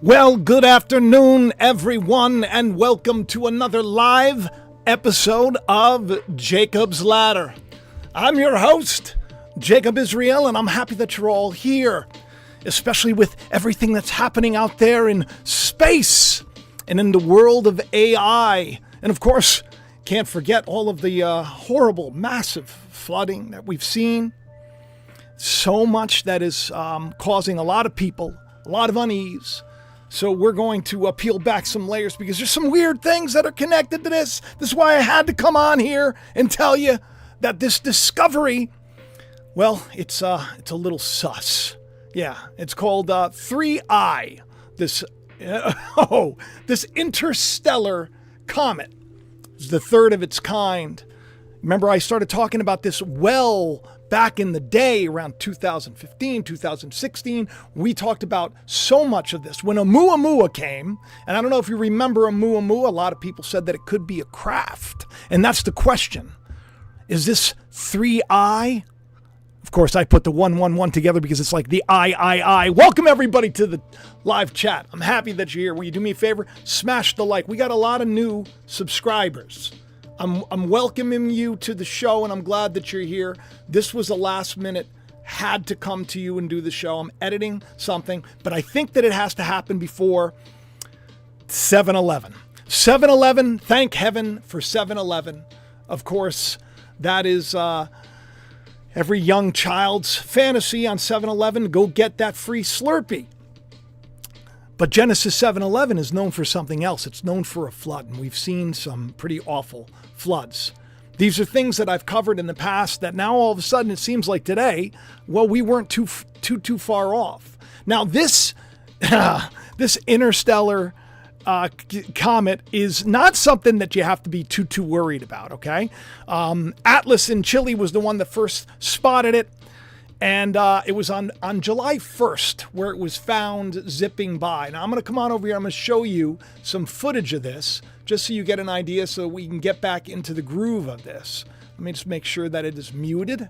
Well, good afternoon, everyone, and welcome to another live episode of Jacob's Ladder. I'm your host, Jacob Israel, and I'm happy that you're all here, especially with everything that's happening out there in space and in the world of AI. And of course, can't forget all of the horrible, massive flooding that we've seen. So much that is causing a lot of people a lot of unease. So we're going to peel back some layers because there's some weird things that are connected to this. This is why I had to come on here and tell you that this discovery, well, it's a little sus. Yeah, it's called 3I. This interstellar comet. It's the third of its kind. Remember, I started talking about this back in the day, around 2015, 2016, we talked about so much of this. When Oumuamua came, and I don't know if you remember Oumuamua, a lot of people said that it could be a craft. And that's the question. Is this 3I? Of course, I put the 111 together because it's like the I. Welcome, everybody, to the live chat. I'm happy that you're here. Will you do me a favor? Smash the like. We got a lot of new subscribers. I'm welcoming you to the show, and I'm glad that you're here. This was a last minute, had to come to you and do the show. I'm editing something, but I think that it has to happen before 7-Eleven. 7-Eleven, thank heaven for 7-Eleven. Of course, that is every young child's fantasy on 7-Eleven, go get that free Slurpee. But Genesis 7-Eleven is known for something else. It's known for a flood, and we've seen some pretty awful floods. These are things that I've covered in the past that now all of a sudden it seems like today, well, we weren't too far off. Now this interstellar comet is not something that you have to be too worried about, okay? Atlas in Chile was the one that first spotted it. And it was on July 1st where it was found zipping by. Now, I'm going to come on over here. I'm going to show you some footage of this just so you get an idea so we can get back into the groove of this. Let me just make sure that it is muted.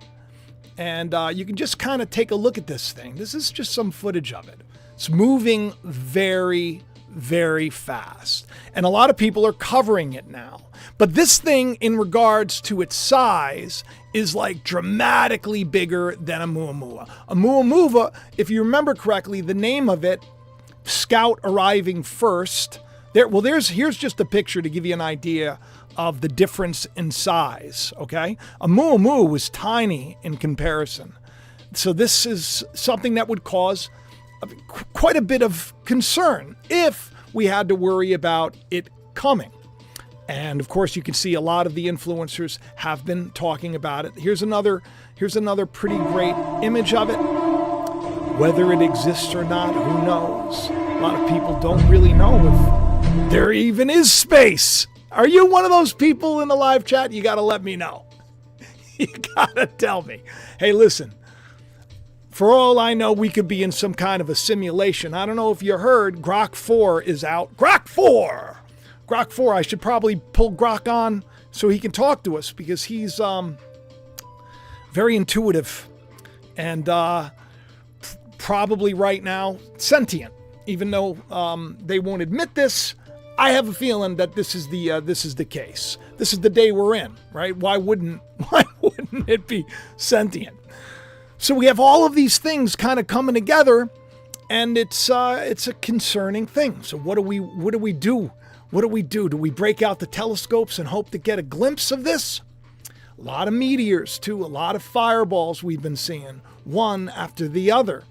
And you can just kind of take a look at this thing. This is just some footage of it. It's moving very, very fast. And a lot of people are covering it now. But this thing, in regards to its size, is like dramatically bigger than Oumuamua. Oumuamua, if you remember correctly, the name of it, Scout arriving first. Here's just a picture to give you an idea of the difference in size, okay? Oumuamua was tiny in comparison. So this is something that would cause quite a bit of concern if we had to worry about it coming. And of course, you can see a lot of the influencers have been talking about it. Here's another pretty great image of it. Whether it exists or not, who knows? A lot of people don't really know if there even is space. Are you one of those people in the live chat? You got to let me know. You got to tell me. Hey, listen. For all I know, we could be in some kind of a simulation. I don't know if you heard, Grok 4 is out. Grok 4! Grok 4, I should probably pull Grok on so he can talk to us because he's very intuitive and probably right now sentient. Even though they won't admit this, I have a feeling that this is the case. This is the day we're in, right? Why wouldn't it be sentient? So we have all of these things kind of coming together, and it's a concerning thing. So what do we do? What do we do? Do we break out the telescopes and hope to get a glimpse of this? A lot of meteors, too. A lot of fireballs we've been seeing, one after the other.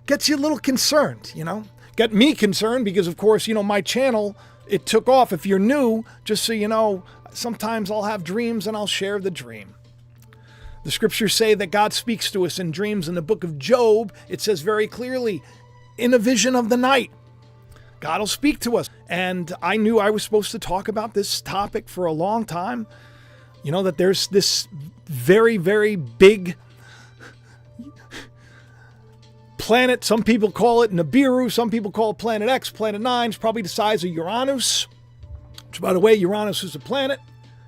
Gets you a little concerned, Got me concerned because, of course, my channel, it took off. If you're new, just so you know, sometimes I'll have dreams and I'll share the dream. The scriptures say that God speaks to us in dreams. In the book of Job, it says very clearly, in a vision of the night. God will speak to us. And I knew I was supposed to talk about this topic for a long time. That there's this very, very big planet. Some people call it Nibiru. Some people call it Planet X. Planet 9 is probably the size of Uranus. Which, by the way, Uranus is a planet.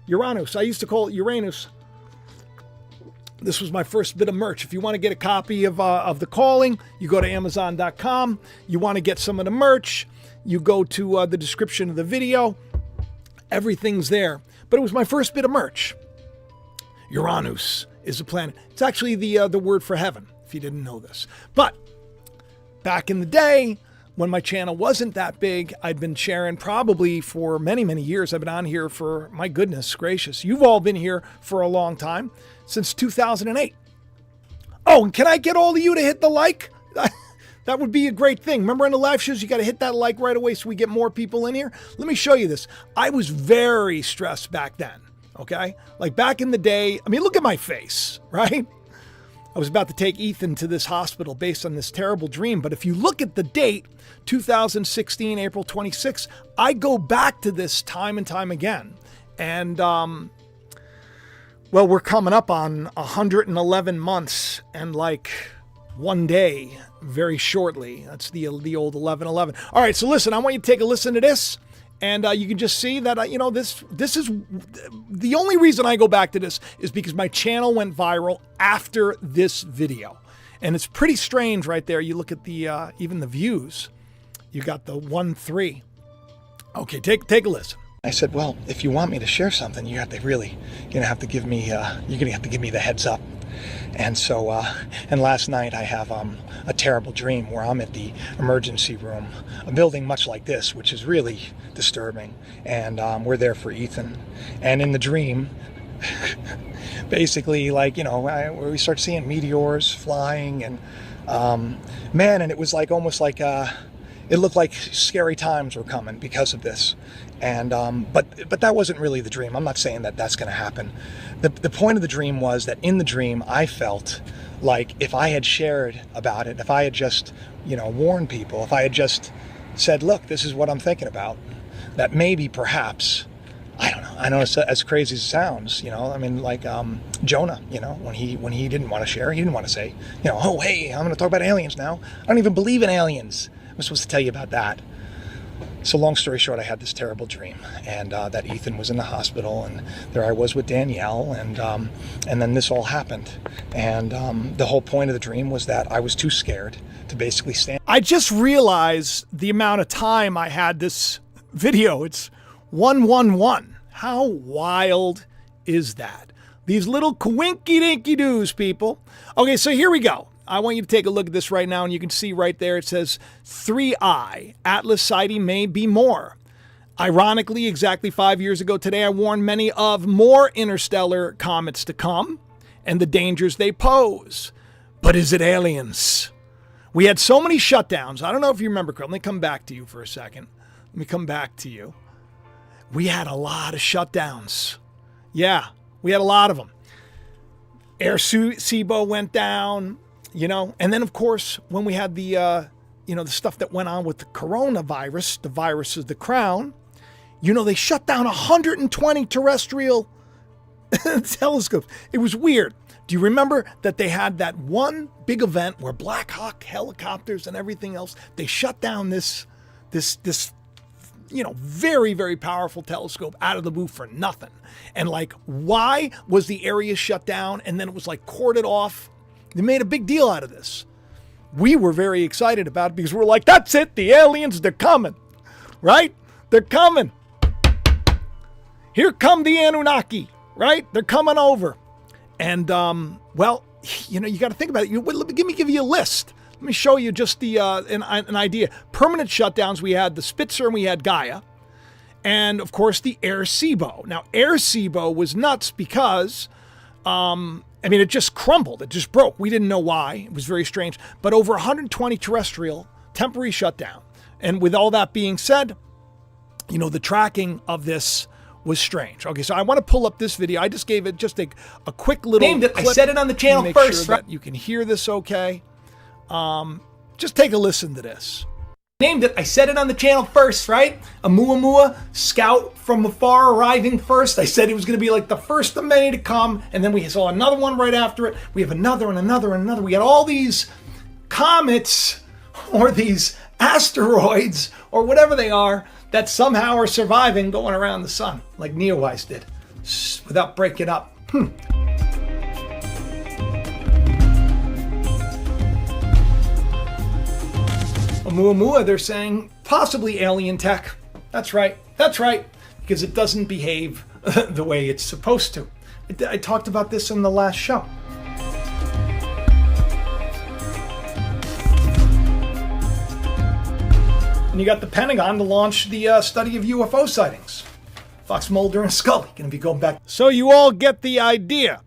Uranus. I used to call it Uranus. This was my first bit of merch. If you want to get a copy of The Calling, you go to Amazon.com. You want to get some of the merch, you go to the description of the video. Everything's there. But it was my first bit of merch. Uranus is a planet. It's actually the word for heaven, if you didn't know this. But back in the day, when my channel wasn't that big, I'd been sharing probably for many, many years. I've been on here for, my goodness gracious, you've all been here for a long time, since 2008. Oh, and can I get all of you to hit the like? That would be a great thing. Remember in the live shows, you got to hit that like right away so we get more people in here. Let me show you this. I was very stressed back then, okay? Like back in the day, I mean, look at my face, right? I was about to take Ethan to this hospital based on this terrible dream. But if you look at the date, 2016, April 26, I go back to this time and time again. And, well, we're coming up on 111 months and like one day very shortly. That's the old 1111. All right, so listen, I want you to take a listen to this. And you can just see that, this is the only reason I go back to this is because my channel went viral after this video. And it's pretty strange right there. You look at the even the views. You got the 1-3. Okay, take a listen. I said, well, if you want me to share something, you're gonna have to give me the heads up. And so, and last night I have a terrible dream where I'm at the emergency room, a building much like this, which is really disturbing. And we're there for Ethan. And in the dream, basically, like, we start seeing meteors flying, and man, and it was like almost like it looked like scary times were coming because of this. And but that wasn't really the dream. I'm not saying that that's going to happen. The point of the dream was that in the dream I felt like if I had shared about it, if I had just warned people, if I had just said, look, this is what I'm thinking about, that maybe perhaps, I know it's as crazy as it sounds, I mean, like Jonah, when he didn't want to share, he didn't want to say, oh hey, I'm going to talk about aliens now. I don't even believe in aliens. I'm supposed to tell you about that. So long story short, I had this terrible dream, and that Ethan was in the hospital, and there I was with Danielle, and then this all happened. And the whole point of the dream was that I was too scared to basically stand. I just realized the amount of time I had this video. It's 111. How wild is that? These little quinky-dinky-doos, people. Okay, so here we go. I want you to take a look at this right now, and you can see right there it says 3I, Atlas sighting may be more. Ironically, exactly 5 years ago today, I warned many of more interstellar comets to come and the dangers they pose. But is it aliens? We had so many shutdowns. I don't know if you remember. Let me come back to you for a second. Let me come back to you. We had a lot of shutdowns. Yeah, we had a lot of them. Air SIBO went down. And then of course, when we had the, the stuff that went on with the coronavirus, the virus is the crown, they shut down 120 terrestrial telescopes. It was weird. Do you remember that they had that one big event where Black Hawk helicopters and everything else, they shut down this very, very powerful telescope out of the blue for nothing. And like, why was the area shut down? And then it was like corded off. They made a big deal out of this. We were very excited about it because we're like, that's it. The aliens, they're coming, right? They're coming. Here come the Anunnaki, right? They're coming over. And, well, you got to think about it. Let me give you a list. Let me show you just the an idea. Permanent shutdowns, we had the Spitzer and we had Gaia. And, of course, the Air SIBO. Now, Air SIBO was nuts because... it just crumbled. It just broke. We didn't know why. It was very strange. But over 120 terrestrial, temporary shutdown. And with all that being said, the tracking of this was strange. Okay, so I want to pull up this video. I just gave it just a quick little named it. Clip. I said it on the channel make first. Sure that you can hear this okay. Just take a listen to this. Named it. I said it on the channel first, right? A Muamua scout from afar arriving first. I said it was going to be like the first of many to come, and then we saw another one right after it. We have another and another and another. We had all these comets or these asteroids or whatever they are that somehow are surviving going around the sun like Neowise did without breaking up. Oumuamua, they're saying possibly alien tech. That's right. That's right. Because it doesn't behave the way it's supposed to. I talked about this in the last show. And you got the Pentagon to launch the study of UFO sightings. Fox Mulder and Scully going to be going back. So you all get the idea.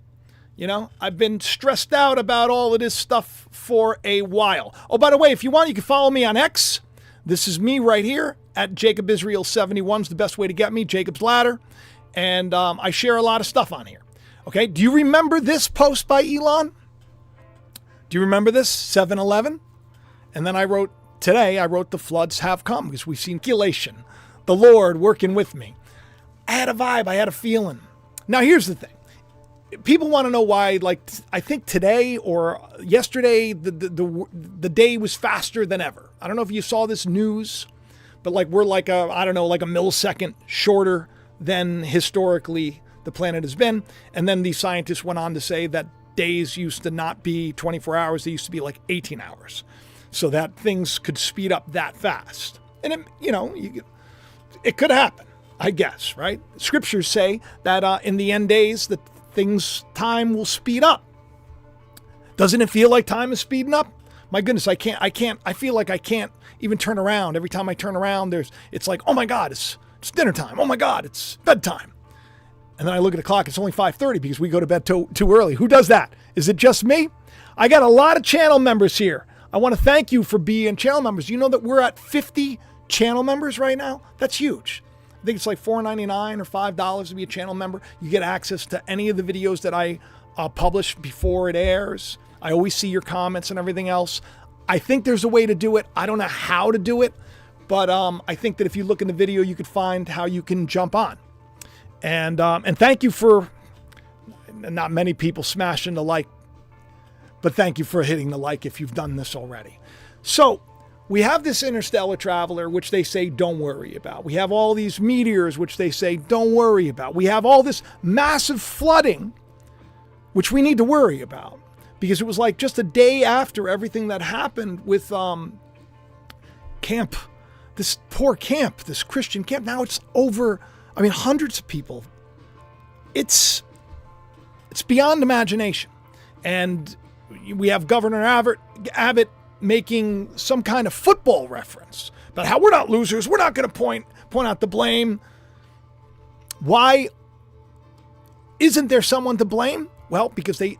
You know, I've been stressed out about all of this stuff for a while. Oh, by the way, if you want, you can follow me on X. This is me right here at Jacob Israel 71 is the best way to get me, Jacob's Ladder. And I share a lot of stuff on here. Okay, do you remember this post by Elon? Do you remember this? 7-Eleven? And then I wrote, today I wrote, the floods have come because we've seen calculation, the Lord working with me. I had a vibe, I had a feeling. Now here's the thing. People want to know why, like, I think today or yesterday, the day was faster than ever. I don't know if you saw this news, but like we're like like a millisecond shorter than historically the planet has been. And then these scientists went on to say that days used to not be 24 hours. They used to be like 18 hours. So that things could speed up that fast. And it could happen, I guess, right? Scriptures say that in the end days, that time will speed up. Doesn't it feel like time is speeding up? My goodness, I feel like I can't even turn around. Every time I turn around, it's like, oh my God, it's dinner time. Oh my God, it's bedtime. And then I look at the clock, it's only 5:30 because we go to bed too early. Who does that? Is it just me? I got a lot of channel members here. I want to thank you for being channel members. You know that we're at 50 channel members right now? That's huge. I think it's like $4.99 or $5 to be a channel member. You get access to any of the videos that I publish before it airs. I always see your comments and everything else. I think there's a way to do it. I don't know how to do it, but I think that if you look in the video, you could find how you can jump on. And thank you for, not many people smashing the like, but thank you for hitting the like if you've done this already. So we have this interstellar traveler, which they say don't worry about. We have all these meteors, which they say don't worry about. We have all this massive flooding, which we need to worry about. Because it was like just a day after everything that happened with camp, this poor camp, this Christian camp. Now it's over, hundreds of people. It's beyond imagination. And we have Governor Abbott making some kind of football reference about how we're not losers. We're not going to point out the blame. Why isn't there someone to blame? Well, because they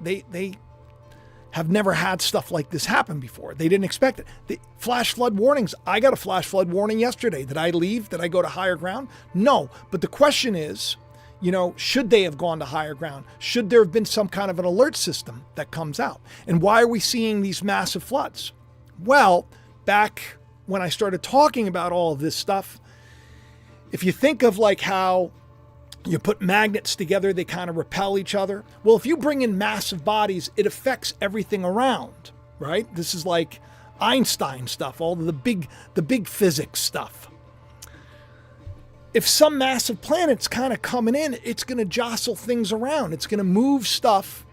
have never had stuff like this happen before. They didn't expect it. The flash flood warnings. I got a flash flood warning yesterday. Did I leave? Did I go to higher ground? No. But the question is, should they have gone to higher ground? Should there have been some kind of an alert system that comes out? And why are we seeing these massive floods? Well, back when I started talking about all of this stuff, if you think of like how you put magnets together, they kind of repel each other. Well, if you bring in massive bodies, it affects everything around, right? This is like Einstein stuff, all the big physics stuff. If some massive planet's kind of coming in, it's going to jostle things around. It's going to move stuff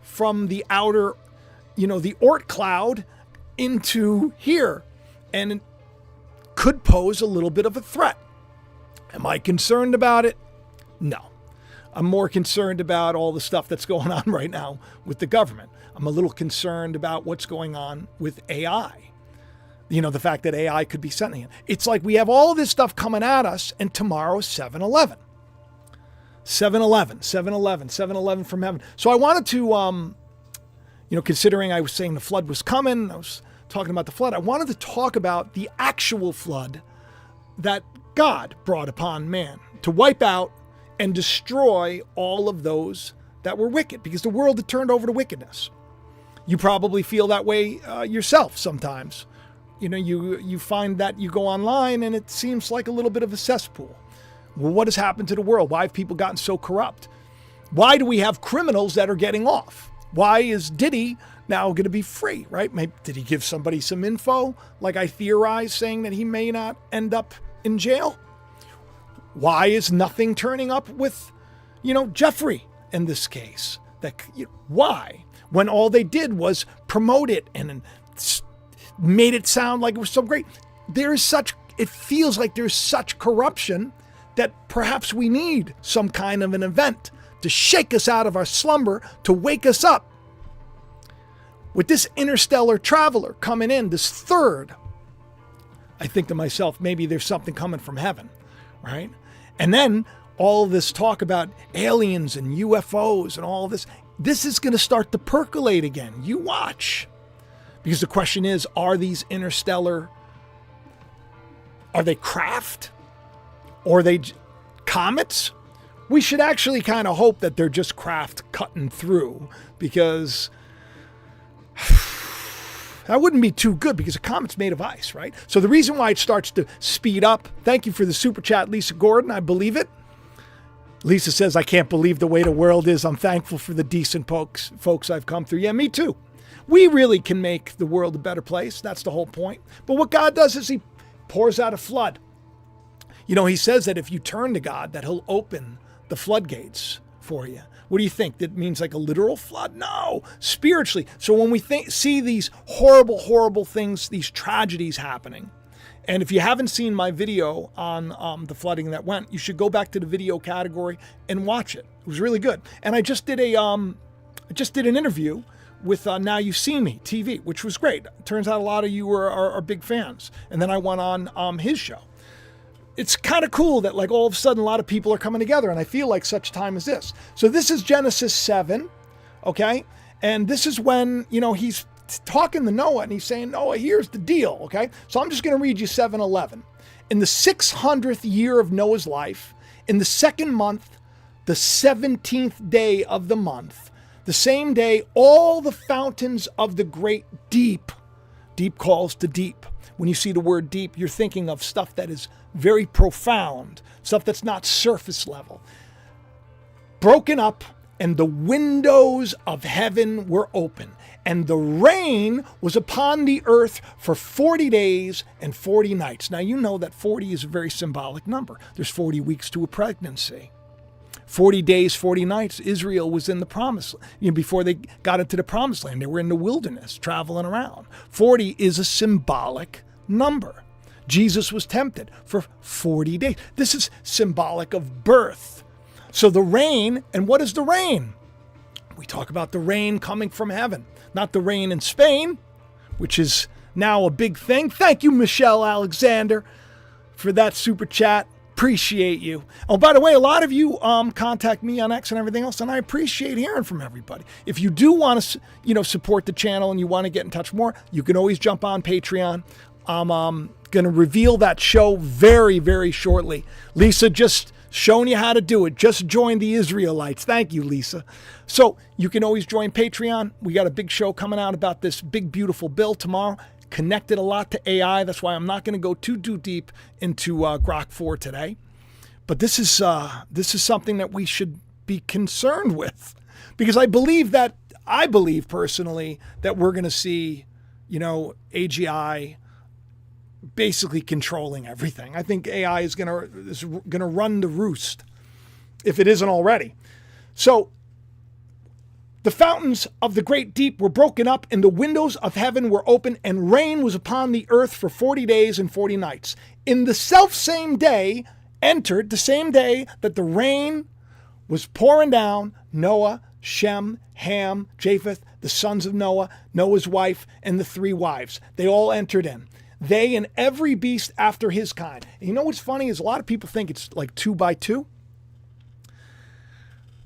from the outer, the Oort cloud into here, and it could pose a little bit of a threat. Am I concerned about it? No. I'm more concerned about all the stuff that's going on right now with the government. I'm a little concerned about what's going on with AI. The fact that AI could be sentient. It's like we have all this stuff coming at us, and tomorrow's 7-Eleven. 7-Eleven, 7-Eleven, 7-Eleven from heaven. So I wanted to, considering I was saying the flood was coming, I was talking about the flood, I wanted to talk about the actual flood that God brought upon man to wipe out and destroy all of those that were wicked, because the world had turned over to wickedness. You probably feel that way yourself sometimes. You find that you go online and it seems like a little bit of a cesspool. Well, what has happened to the world? Why have people gotten so corrupt? Why do we have criminals that are getting off? Why is Diddy now going to be free, right? Maybe, did he give somebody some info, like I theorize, saying that he may not end up in jail? Why is nothing turning up with, Jeffrey in this case? Why? When all they did was promote it and made it sound like it was so great. It feels like there's such corruption that perhaps we need some kind of an event to shake us out of our slumber, to wake us up. With this interstellar traveler coming in, this third, I think to myself, maybe there's something coming from heaven, right? And then all this talk about aliens and UFOs and all this is going to start to percolate again. You watch. Because the question is, are these interstellar, are they craft? Or are they comets? We should actually kind of hope that they're just craft cutting through, because that wouldn't be too good, because a comet's made of ice, right? So the reason why it starts to speed up, thank you for the super chat, Lisa Gordon, I believe it. Lisa says, I can't believe the way the world is. I'm thankful for the decent folks I've come through. Yeah, me too. We really can make the world a better place. That's the whole point. But what God does is he pours out a flood. You know, he says that if you turn to God, that he'll open the floodgates for you. What do you think? That means like a literal flood? No, spiritually. So when we see these horrible, horrible things, these tragedies happening, and if you haven't seen my video on the flooding that went, you should go back to the video category and watch it. It was really good. And I just did an interview with Now You See Me TV, which was great. Turns out a lot of you are big fans. And then I went on his show. It's kind of cool that like all of a sudden a lot of people are coming together, and I feel like such time as this. So this is Genesis 7, okay? And this is when, you know, he's talking to Noah and he's saying, Noah, here's the deal, okay? So I'm just going to read you 7:11. In the 600th year of Noah's life, in the second month, the 17th day of the month, the same day, all the fountains of the great deep calls to deep. When you see the word deep, you're thinking of stuff that is very profound, stuff that's not surface level. Broken up, and the windows of heaven were open, and the rain was upon the earth for 40 days and 40 nights. Now, you know that 40 is a very symbolic number. There's 40 weeks to a pregnancy. 40 days, 40 nights, Israel was in the promised land. Before they got into the promised land, they were in the wilderness, traveling around. 40 is a symbolic number. Jesus was tempted for 40 days. This is symbolic of birth. So the rain, and what is the rain? We talk about the rain coming from heaven, not the rain in Spain, which is now a big thing. Thank you, Michelle Alexander, for that super chat. Appreciate you. Oh, by the way, a lot of you contact me on X and everything else, and I appreciate hearing from everybody. If you do want to, support the channel and you want to get in touch more, you can always jump on Patreon. I'm going to reveal that show very, very shortly. Lisa just showing you how to do it. Just join the Israelites. Thank you, Lisa. So you can always join Patreon. We got a big show coming out about this big, beautiful bill tomorrow. Connected a lot to AI. That's why I'm not going to go too deep into Grok 4 today. But this is something that we should be concerned with, because I believe personally that we're going to see, AGI basically controlling everything. I think AI is going to run the roost if it isn't already. So the fountains of the great deep were broken up, and the windows of heaven were open, and rain was upon the earth for 40 days and 40 nights. In the selfsame day entered, the same day that the rain was pouring down, Noah, Shem, Ham, Japheth, the sons of Noah, Noah's wife, and the 3 wives. They all entered in. They and every beast after his kind. And you know what's funny is a lot of people think it's like 2 by 2.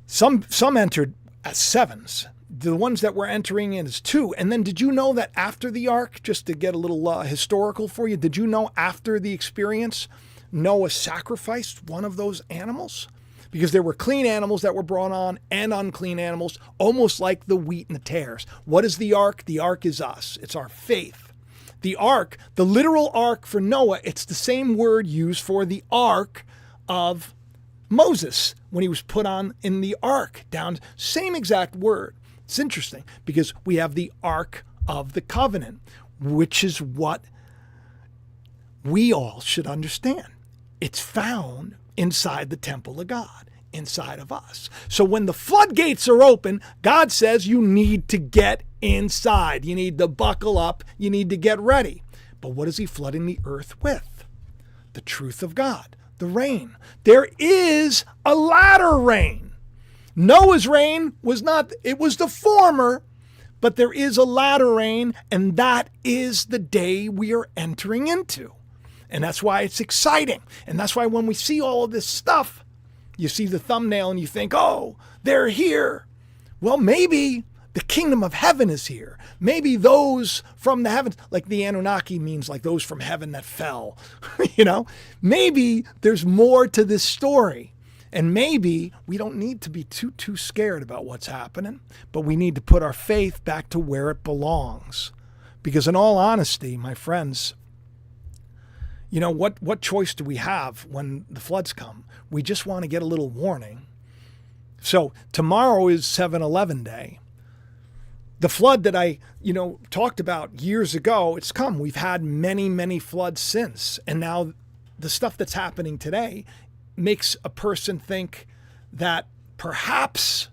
Some entered as 7s. The ones that we're entering in is 2. And then did you know that after the ark, just to get a little historical for you, did you know after the experience, Noah sacrificed one of those animals? Because there were clean animals that were brought on and unclean animals, almost like the wheat and the tares. What is the ark? The ark is us. It's our faith. The ark, the literal ark for Noah, it's the same word used for the ark of Moses when he was put on in the ark, down, same exact word. It's interesting because we have the Ark of the Covenant, which is what we all should understand. It's found inside the temple of God, inside of us. So when the floodgates are open, God says you need to get inside. You need to buckle up. You need to get ready. But what is he flooding the earth with? The truth of God, the rain. There is a latter rain. Noah's rain was not, it was the former, but there is a latter rain, and that is the day we are entering into. And that's why it's exciting. And that's why when we see all of this stuff, you see the thumbnail and you think, oh, they're here. Well, maybe the kingdom of heaven is here. Maybe those from the heavens, like the Anunnaki means like those from heaven that fell, maybe there's more to this story. And maybe we don't need to be too scared about what's happening, but we need to put our faith back to where it belongs. Because in all honesty, my friends, what choice do we have when the floods come? We just want to get a little warning. So tomorrow is 7-Eleven day. The flood that I, talked about years ago, it's come. We've had many, many floods since. And now the stuff that's happening today makes a person think that perhaps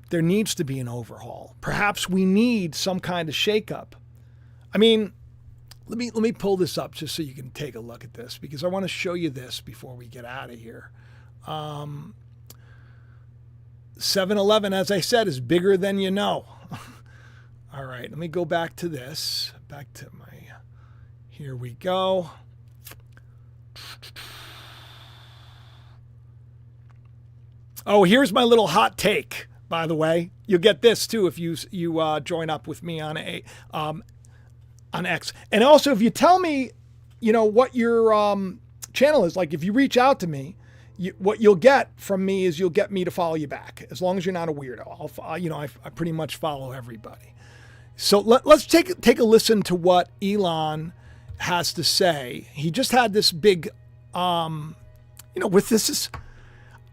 there needs to be an overhaul. Perhaps we need some kind of shakeup. I mean, let me pull this up just so you can take a look at this, because I want to show you this before we get out of here. 7-Eleven, as I said, is bigger than you know. All right, let me go back to this. Back to here we go. Oh, here's my little hot take, by the way. You'll get this too if you join up with me on X. And also, if you tell me, what your channel is, like if you reach out to me, what you'll get from me is you'll get me to follow you back, as long as you're not a weirdo. I pretty much follow everybody. So let's take a listen to what Elon has to say. He just had this big, with this is,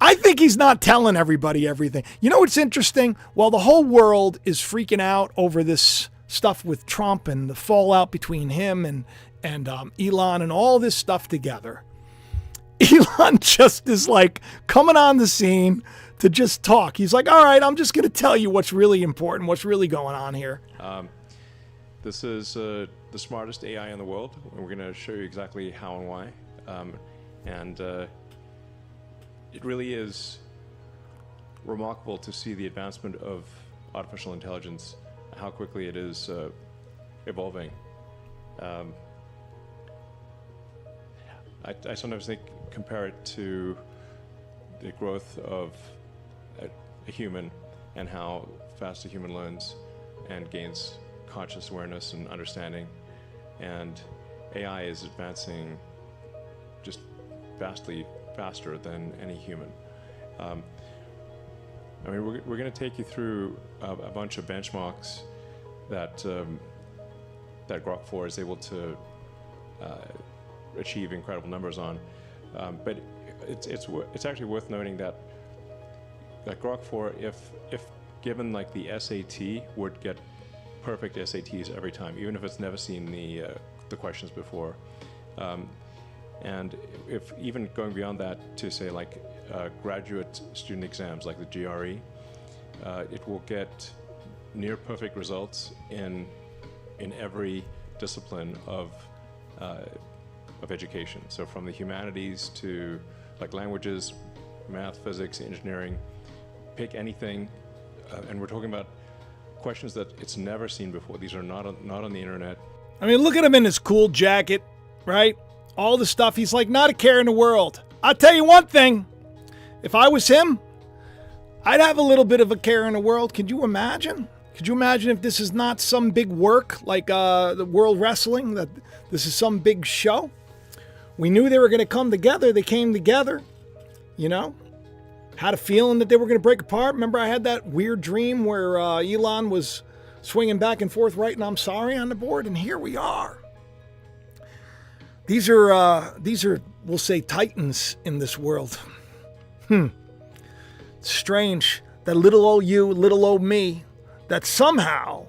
I think he's not telling everybody everything. What's interesting? While the whole world is freaking out over this stuff with Trump and the fallout between him and Elon and all this stuff together, Elon just is like coming on the scene to just talk. He's like, all right, I'm just going to tell you what's really important, what's really going on here. This is the smartest AI in the world, and we're going to show you exactly how and why. It really is remarkable to see the advancement of artificial intelligence, how quickly it is evolving. I sometimes compare it to the growth of a human and how fast a human learns and gains conscious awareness and understanding. And AI is advancing just vastly faster than any human. We're going to take you through a bunch of benchmarks that Grok 4 is able to achieve incredible numbers on. But it's actually worth noting that Grok 4, if given like the SAT, would get perfect SATs every time, even if it's never seen the questions before. And if even going beyond that to say like graduate student exams like the GRE, it will get near perfect results in every discipline of education. So from the humanities to like languages, math, physics, engineering, pick anything, and we're talking about questions that it's never seen before. These are not on the internet. I mean, look at him in his cool jacket, right? All the stuff. He's like, not a care in the world. I'll tell you one thing. If I was him, I'd have a little bit of a care in the world. Could you imagine? Could you imagine if this is not some big work like the World Wrestling, that this is some big show? We knew they were going to come together. They came together, Had a feeling that they were going to break apart. Remember, I had that weird dream where Elon was swinging back and forth writing "I'm sorry" on the board, and here we are. These are, we'll say, titans in this world. Strange that little old you, little old me, that somehow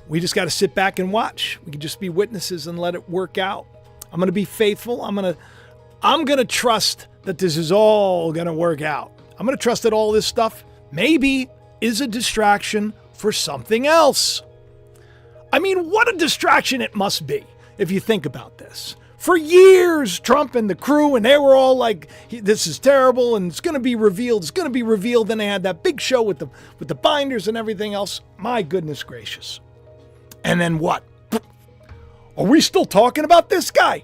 we just got to sit back and watch. We can just be witnesses and let it work out. I'm going to be faithful. I'm going to trust that this is all going to work out. I'm going to trust that all this stuff maybe is a distraction for something else. I mean, what a distraction it must be if you think about this. For years, Trump and the crew, and they were all like, this is terrible, and it's going to be revealed. It's going to be revealed. Then they had that big show with the binders and everything else. My goodness gracious. And then what? Are we still talking about this guy?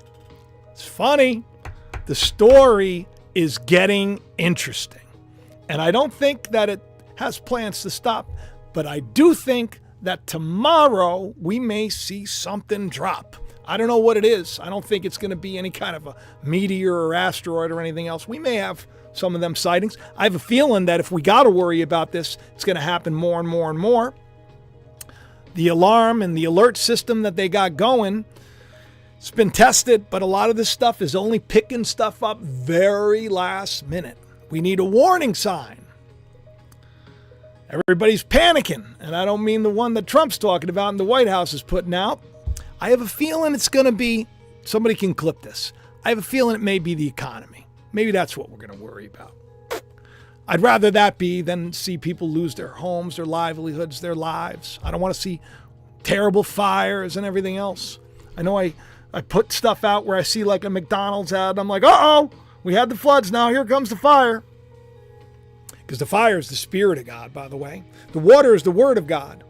It's funny. The story is getting interesting. And I don't think that it has plans to stop, but I do think that tomorrow we may see something drop. I don't know what it is. I don't think it's going to be any kind of a meteor or asteroid or anything else. We may have some of them sightings. I have a feeling that if we got to worry about this, it's going to happen more and more and more. The alarm and the alert system that they got going, it's been tested, but a lot of this stuff is only picking stuff up very last minute. We need a warning sign. Everybody's panicking, and I don't mean the one that Trump's talking about and the White House is putting out. I have a feeling it's going to be, somebody can clip this. I have a feeling it may be the economy. Maybe that's what we're going to worry about. I'd rather that be than see people lose their homes, their livelihoods, their lives. I don't want to see terrible fires and everything else. I know I put stuff out where I see like a McDonald's ad, and I'm like, uh-oh, we had the floods, now here comes the fire. Because the fire is the Spirit of God, by the way. The water is the Word of God.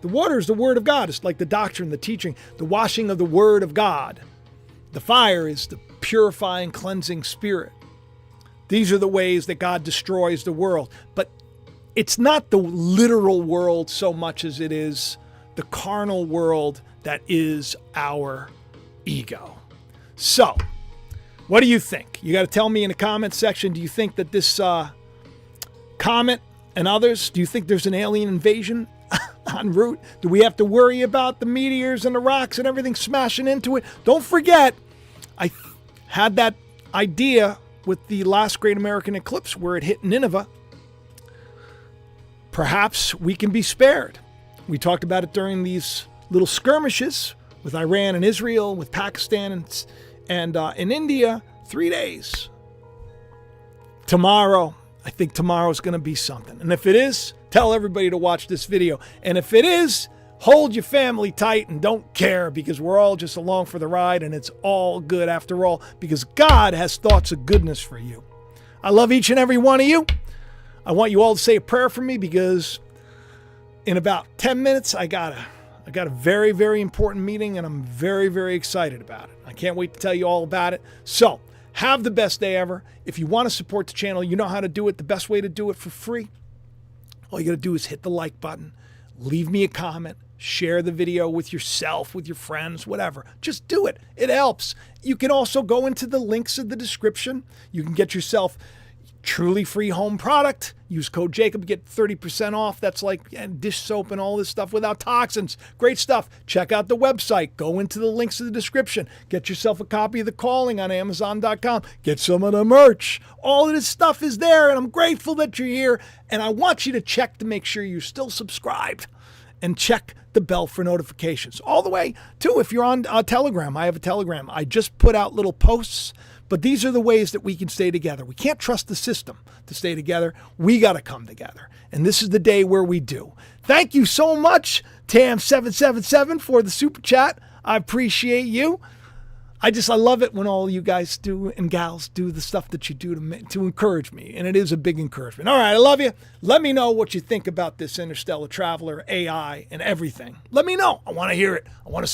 The water is the Word of God. It's like the doctrine, the teaching, the washing of the Word of God. The fire is the purifying, cleansing Spirit. These are the ways that God destroys the world. But it's not the literal world so much as it is the carnal world that is our ego. So, what do you think? You got to tell me in the comment section, do you think that this Comet and others, do you think there's an alien invasion en route? Do we have to worry about the meteors and the rocks and everything smashing into it? Don't forget, I had that idea with the last great American eclipse where it hit Nineveh. Perhaps we can be spared. We talked about it during these little skirmishes with Iran and Israel, with Pakistan and in India, 3 days. Tomorrow, I think tomorrow's going to be something. And if it is, tell everybody to watch this video. And if it is, hold your family tight and don't care, because we're all just along for the ride and it's all good after all, because God has thoughts of goodness for you. I love each and every one of you. I want you all to say a prayer for me, because in about 10 minutes, I got a very, very important meeting, and I'm very, very excited about it. I can't wait to tell you all about it. So, have the best day ever. If you want to support the channel, you know how to do it. The best way to do it for free, all you got to do is hit the like button, leave me a comment, share the video with yourself, with your friends, whatever. Just do it. It helps. You can also go into the links in the description. You can get yourself truly free home product. Use code Jacob, get 30% off. That's like dish soap and all this stuff without toxins. Great stuff. Check out the website. Go into the links in the description. Get yourself a copy of The Calling on Amazon.com. Get some of the merch. All of this stuff is there, and I'm grateful that you're here. And I want you to check to make sure you're still subscribed, and check the bell for notifications. All the way to, if you're on Telegram, I have a Telegram. I just put out little posts. But these are the ways that we can stay together. We can't trust the system to stay together. We got to come together. And this is the day where we do. Thank you so much, Tam777, for the super chat. I appreciate you. I love it when all you guys do and gals do the stuff that you do to encourage me. And it is a big encouragement. All right, I love you. Let me know what you think about this interstellar traveler, AI, and everything. Let me know. I want to hear it. I want to see